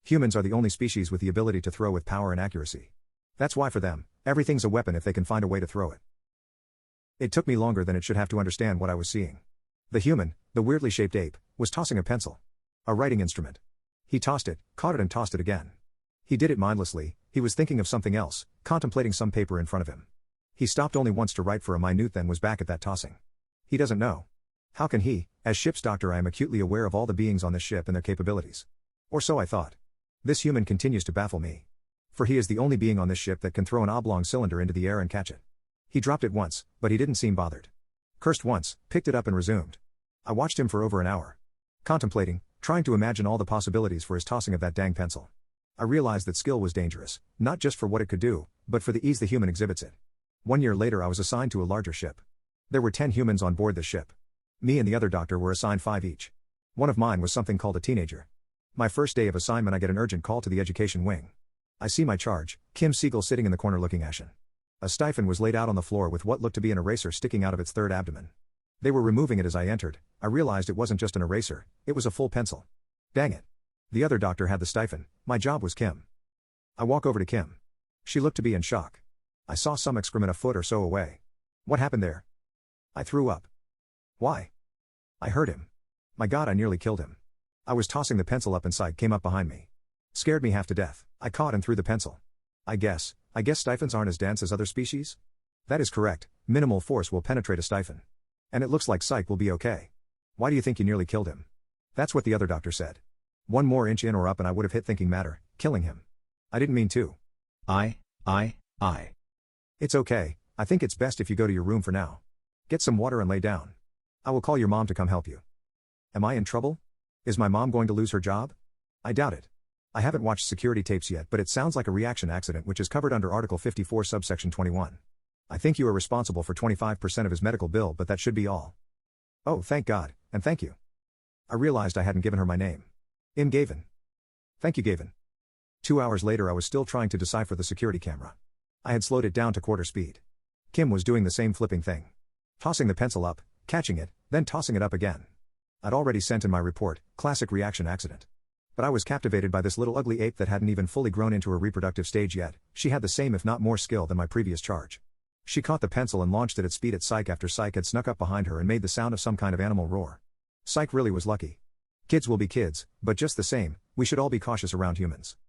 Humans are the only species with the ability to throw with power and accuracy. That's why for them, everything's a weapon if they can find a way to throw it. It took me longer than it should have to understand what I was seeing. The human, the weirdly shaped ape, was tossing a pencil. A writing instrument. He tossed it, caught it and tossed it again. He did it mindlessly. He was thinking of something else, contemplating some paper in front of him. He stopped only once to write for a minute, then was back at that tossing. He doesn't know. How can he? As ship's doctor, I am acutely aware of all the beings on this ship and their capabilities. Or so I thought. This human continues to baffle me. For he is the only being on this ship that can throw an oblong cylinder into the air and catch it. He dropped it once, but he didn't seem bothered. Cursed once, picked it up and resumed. I watched him for over an hour. Contemplating, trying to imagine all the possibilities for his tossing of that dang pencil. I realized that skill was dangerous, not just for what it could do, but for the ease the human exhibits it. 1 year later I was assigned to a larger ship. There were 10 humans on board this ship. Me and the other doctor were assigned 5 each. One of mine was something called a teenager. My first day of assignment I get an urgent call to the education wing. I see my charge, Kim Siegel, sitting in the corner looking ashen. A stipend was laid out on the floor with what looked to be an eraser sticking out of its third abdomen. They were removing it as I entered. I realized it wasn't just an eraser, it was a full pencil. Dang it. The other doctor had the stipend, my job was Kim. I walk over to Kim. She looked to be in shock. I saw some excrement a foot or so away. What happened there? I threw up. Why? I hurt him. My God, I nearly killed him. I was tossing the pencil up and Psyche came up behind me. Scared me half to death. I caught and threw the pencil. I guess stipends aren't as dense as other species? That is correct, minimal force will penetrate a stipend. And it looks like Psyche will be okay. Why do you think you nearly killed him? That's what the other doctor said. 1 more inch in or up and I would have hit thinking matter, killing him. I didn't mean to. I. It's okay, I think it's best if you go to your room for now. Get some water and lay down. I will call your mom to come help you. Am I in trouble? Is my mom going to lose her job? I doubt it. I haven't watched security tapes yet, but it sounds like a reaction accident which is covered under Article 54 subsection 21. I think you are responsible for 25% of his medical bill, but that should be all. Oh, thank God, and thank you. I realized I hadn't given her my name. Im Gavin. Thank you, Gavin. 2 hours later I was still trying to decipher the security camera. I had slowed it down to quarter speed. Kim was doing the same flipping thing. Tossing the pencil up, catching it, then tossing it up again. I'd already sent in my report, classic reaction accident. But I was captivated by this little ugly ape that hadn't even fully grown into her reproductive stage yet. She had the same if not more skill than my previous charge. She caught the pencil and launched it at speed at Psyche after Psyche had snuck up behind her and made the sound of some kind of animal roar. Psyche really was lucky. Kids will be kids, but just the same, we should all be cautious around humans.